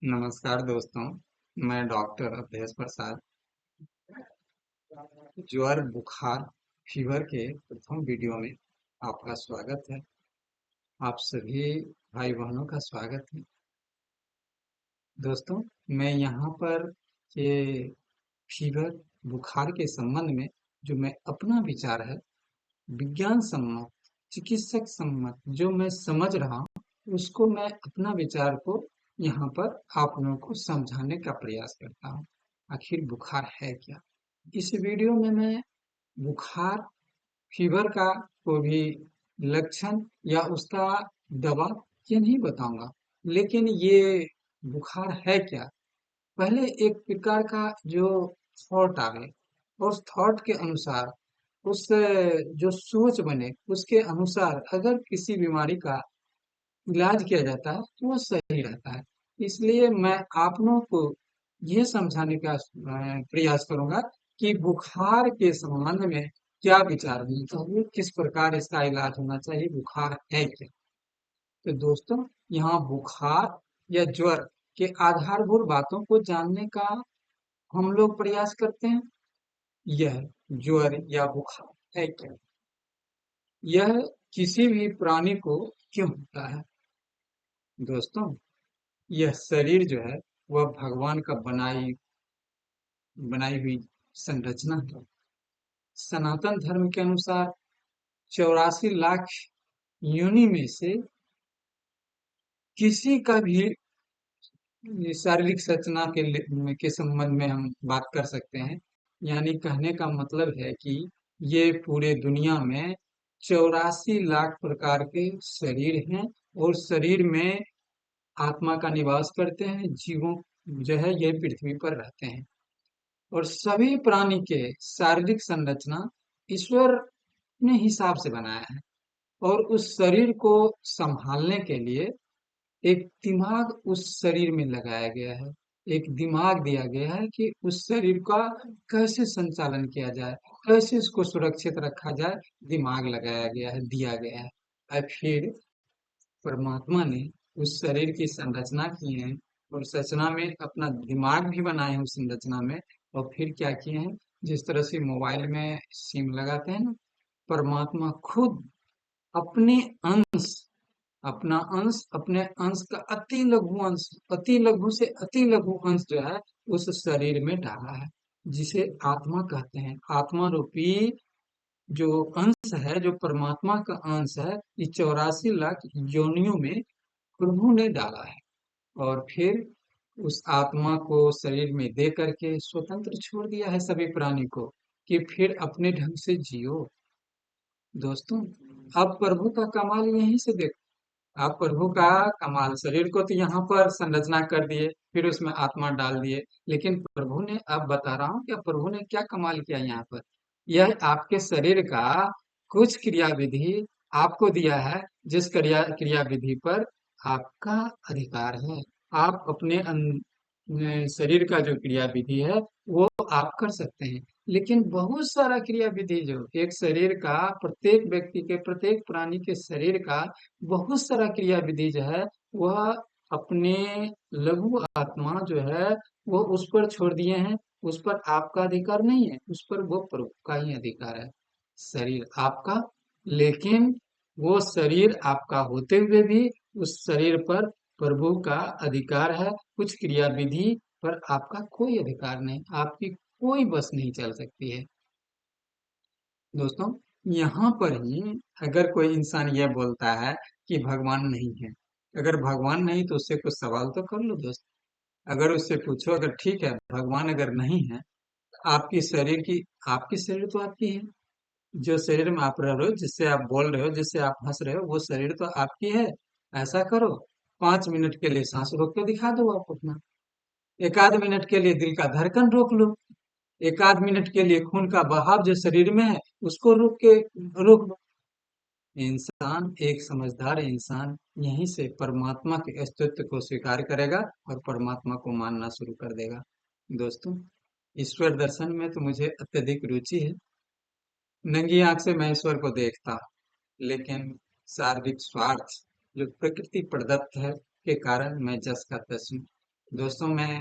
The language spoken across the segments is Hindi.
नमस्कार दोस्तों। मैं डॉक्टर अवधेश प्रसाद। ज्वर बुखार फीवर के प्रथम वीडियो में आपका स्वागत है। आप सभी भाई बहनों का स्वागत है। दोस्तों, मैं यहाँ पर ये फीवर बुखार के संबंध में जो मैं अपना विचार है, विज्ञान सम्मत चिकित्सक सम्मत जो मैं समझ रहा हूँ, उसको मैं अपना विचार को यहाँ पर आप लोगों को समझाने का प्रयास करता हूँ। आखिर बुखार है क्या? इस वीडियो में मैं बुखार फीवर का कोई भी लक्षण या उसका दवा ये नहीं बताऊंगा, लेकिन ये बुखार है क्या, पहले एक प्रकार का जो थॉट आवे, उस थॉट के अनुसार, उस जो सोच बने उसके अनुसार अगर किसी बीमारी का इलाज किया जाता है तो वो सही रहता है। इसलिए मैं आप लोगों को ये समझाने का प्रयास करूंगा कि बुखार के संबंध में क्या विचार होना चाहिए, किस प्रकार इसका इलाज होना चाहिए, बुखार है क्या। तो दोस्तों, यहाँ बुखार या ज्वर के आधारभूत बातों को जानने का हम लोग प्रयास करते हैं। यह ज्वर या बुखार है क्या, यह किसी भी प्राणी को क्यों होता है। दोस्तों, यह शरीर जो है वह भगवान का बनाई बनाई हुई संरचना है। सनातन धर्म के अनुसार 84 लाख योनि में से किसी का भी शारीरिक संरचना के संबंध में हम बात कर सकते हैं। यानी कहने का मतलब है कि ये पूरे दुनिया में 84 लाख प्रकार के शरीर हैं, और शरीर में आत्मा का निवास करते हैं, जीवों जो है ये पृथ्वी पर रहते हैं। और सभी प्राणी के शारीरिक संरचना ईश्वर ने हिसाब से बनाया है, और उस शरीर को संभालने के लिए एक दिमाग उस शरीर में लगाया गया है। एक दिमाग दिया गया है कि उस शरीर का कैसे संचालन किया जाए, कैसे इसको सुरक्षित रखा जाए, दिमाग लगाया गया है, दिया गया है। और फिर परमात्मा ने उस शरीर की संरचना की है, और संरचना में अपना दिमाग भी बनाए हैं उस संरचना में। और फिर क्या किए हैं, जिस तरह से मोबाइल में सिम लगाते हैं ना, परमात्मा खुद अपने अंश अपना अंश अपने अंश का अति लघु अंश, अति लघु से अति लघु अंश जो है उस शरीर में डाला है, जिसे आत्मा कहते हैं। आत्मा रूपी जो अंश है, जो परमात्मा का अंश है, ये 84 लाख योनियों में प्रभु ने डाला है। और फिर उस आत्मा को शरीर में दे करके स्वतंत्र छोड़ दिया है सभी प्राणी को, कि फिर अपने ढंग से जियो। दोस्तों, अब प्रभु का कमाल यहीं से देखो। आप प्रभु का कमाल, शरीर को तो यहाँ पर संरचना कर दिए, फिर उसमें आत्मा डाल दिए, लेकिन प्रभु ने, अब बता रहा हूँ कि प्रभु ने क्या कमाल किया यहाँ पर। यह आपके शरीर का कुछ क्रिया विधि आपको दिया है, जिस क्रिया विधि पर आपका अधिकार है। आप अपने शरीर का जो क्रिया विधि है वो आप कर सकते हैं। लेकिन बहुत सारा क्रिया विधि जो एक शरीर का, प्रत्येक व्यक्ति के, प्रत्येक प्राणी के शरीर का बहुत सारा क्रिया विधि जो है वह अपने लघु आत्मा जो है वो उस पर छोड़ दिए हैं। उस पर आपका अधिकार नहीं है, उस पर वो प्रभु का ही अधिकार है। शरीर आपका, लेकिन वो शरीर आपका होते हुए भी उस शरीर पर प्रभु का अधिकार है। कुछ क्रिया विधि पर आपका कोई अधिकार नहीं, आपकी कोई बस नहीं चल सकती है। दोस्तों, यहाँ पर ही अगर कोई इंसान यह बोलता है कि भगवान नहीं है, अगर भगवान नहीं तो उससे कुछ सवाल तो कर लो दोस्त। अगर उससे पूछो, अगर ठीक है भगवान अगर नहीं है, आपकी शरीर की, आपकी शरीर तो आपकी है, जो शरीर में आप रह रहे हो, जिससे आप बोल रहे हो, जिससे आप हंस रहे हो, वो शरीर तो आपकी है। ऐसा करो, 5 मिनट के लिए सांस रोक के दिखा दो आप अपना। एक आध मिनट के लिए दिल का धड़कन रोक लो। एक आध मिनट के लिए खून का बहाव जो शरीर में है उसको रोक लो। इंसान, एक समझदार इंसान यहीं से परमात्मा के अस्तित्व को स्वीकार करेगा और परमात्मा को मानना शुरू कर देगा। दोस्तों, ईश्वर दर्शन में तो मुझे अत्यधिक रुचि है। नंगी आंख से मैं ईश्वर को देखता हूँ, लेकिन शारीरिक स्वार्थ जो प्रकृति प्रदत्त है के कारण मैं जस का तस हूँ। दोस्तों मैं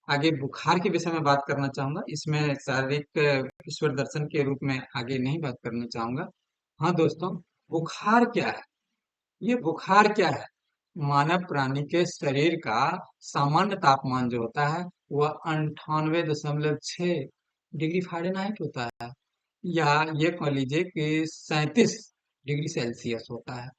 आगे बुखार के विषय में बात करना चाहूंगा। इसमें शारीरिक ईश्वर दर्शन के रूप में आगे नहीं बात करना चाहूंगा। हाँ दोस्तों, बुखार क्या है? ये बुखार क्या है? मानव प्राणी के शरीर का सामान्य तापमान जो होता है वह 98.6 डिग्री फ़ारेनहाइट होता है, या ये कह लीजिए कि 37 डिग्री सेल्सियस होता है।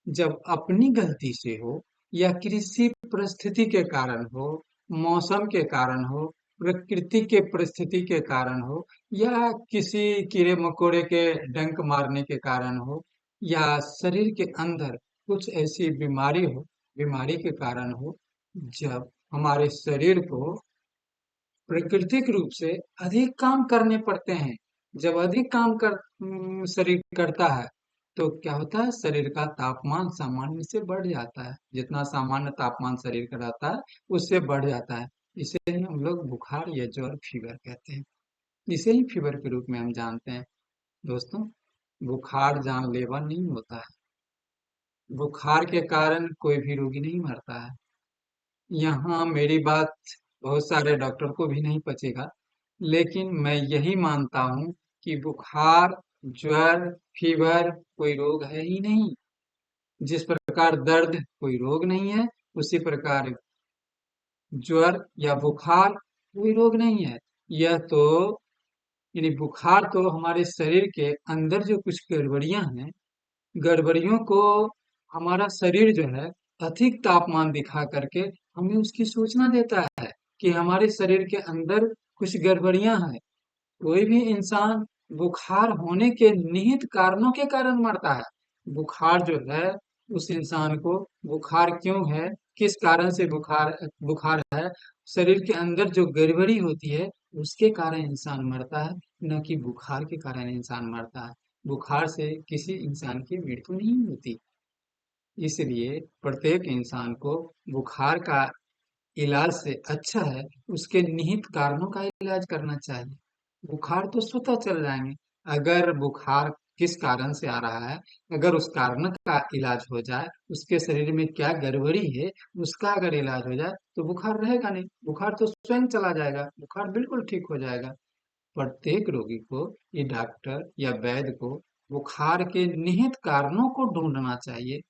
जब अपनी गलती से हो या किसी परिस्थिति के कारण हो, मौसम के कारण हो, प्रकृति के परिस्थिति के कारण हो, या किसी कीड़े मकोड़े के डंक मारने के कारण हो, या शरीर के अंदर कुछ ऐसी बीमारी के कारण हो, जब हमारे शरीर को प्राकृतिक रूप से अधिक काम करने पड़ते हैं, जब अधिक काम शरीर करता है तो क्या होता है? शरीर का तापमान सामान्य से बढ़ जाता है। जितना सामान्य तापमान शरीर का रहता है उससे बढ़ जाता है। इसे ही हम लोग बुखार या ज्वर, फीवर कहते हैं। इसे ही फीवर के रूप में हम जानते हैं। दोस्तों, बुखार जानलेवा नहीं होता है। बुखार के कारण कोई भी रोगी नहीं मरता है। यहाँ मेरी बात बहुत सारे डॉक्टर को भी नहीं पचेगा, लेकिन मैं यही मानता हूँ कि बुखार, ज्वर, फीवर कोई रोग है ही नहीं। जिस प्रकार दर्द कोई रोग नहीं है, उसी प्रकार ज्वर या बुखार कोई रोग नहीं है। यह तो यानी बुखार तो हमारे शरीर के अंदर जो कुछ गड़बड़ियां हैं, गड़बड़ियों को हमारा शरीर जो है अधिक तापमान दिखा करके हमें उसकी सूचना देता है कि हमारे शरीर के अंदर कुछ गड़बड़ियां हैं। कोई भी इंसान बुखार होने के निहित कारणों के कारण मरता है। बुखार जो है, उस इंसान को बुखार क्यों है, किस कारण से बुखार बुखार है, शरीर के अंदर जो गड़बड़ी होती है उसके कारण इंसान मरता है, न कि बुखार के कारण इंसान मरता है। बुखार से किसी इंसान की मृत्यु नहीं होती। इसलिए प्रत्येक इंसान को बुखार का इलाज से अच्छा है उसके निहित कारणों का इलाज करना चाहिए। बुखार तो स्वतः चल जाएंगे। अगर बुखार किस कारण से आ रहा है, अगर उस कारण का इलाज हो जाए, उसके शरीर में क्या गड़बड़ी है उसका अगर इलाज हो जाए तो बुखार रहेगा नहीं। बुखार तो स्वयं चला जाएगा, बुखार बिल्कुल ठीक हो जाएगा। प्रत्येक रोगी को, ये डॉक्टर या वैद्य को, बुखार के निहित कारणों को ढूंढना चाहिए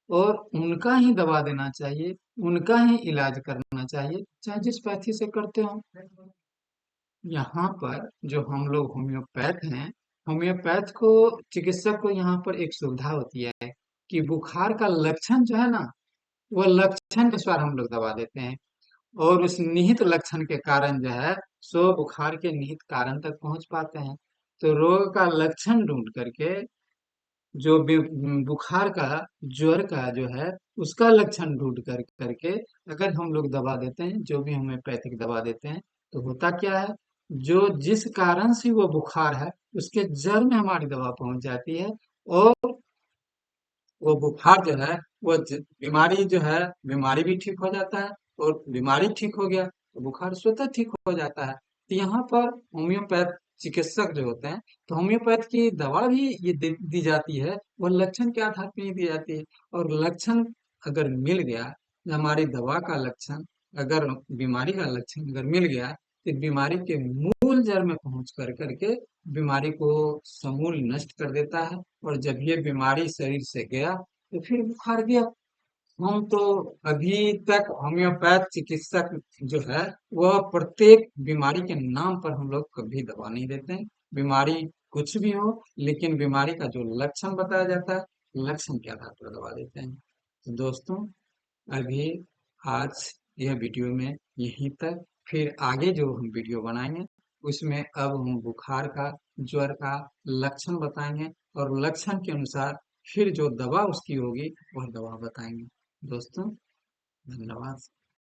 और उनका ही दवा देना चाहिए, उनका ही इलाज करना चाहिए, चाहे जिस पैथी से करते हो। यहाँ पर जो हम लोग होम्योपैथ हैं, होम्योपैथ को, चिकित्सक को यहाँ पर एक सुविधा होती है कि बुखार का लक्षण जो है ना, वह लक्षण के अनुसार हम लोग दवा देते हैं, और उस निहित लक्षण के कारण जो है सो बुखार के निहित कारण तक पहुंच पाते हैं। तो रोग का लक्षण ढूंढ करके, जो बुखार का, ज्वर का जो है उसका लक्षण ढूंढ करके अगर हम लोग दवा देते हैं, जो भी होम्योपैथिक दवा देते हैं, तो होता क्या है, जो जिस कारण से वो बुखार है उसके जड़ में हमारी दवा पहुंच जाती है, और वो बुखार जो है, बीमारी जो है, बीमारी भी ठीक हो जाता है, और बीमारी ठीक हो गया तो बुखार स्वतः ठीक हो जाता है। तो यहाँ पर होम्योपैथ चिकित्सक जो होते हैं, तो होम्योपैथ की दवा भी ये दी जाती है, वो लक्षण के आधार पर ही दी जाती है। और लक्षण अगर मिल गया, हमारी दवा का लक्षण, अगर बीमारी का लक्षण अगर मिल गया, तो बीमारी के मूल जड़ में पहुंच करके बीमारी को समूल नष्ट कर देता है। और जब ये बीमारी शरीर से गया तो फिर बुखार गया। हम तो अभी तक होम्योपैथ चिकित्सक जो है, वह प्रत्येक बीमारी के नाम पर हम लोग कभी दवा नहीं देते हैं। बीमारी कुछ भी हो, लेकिन बीमारी का जो लक्षण बताया जाता है, लक्षण के आधार पर दवा देते हैं। तो दोस्तों, अभी आज यह वीडियो में यहीं तक। फिर आगे जो हम वीडियो बनाएंगे उसमें अब हम बुखार का, ज्वर का लक्षण बताएंगे, और लक्षण के अनुसार फिर जो दवा उसकी होगी वह दवा बताएंगे। दोस्तों, धन्यवाद।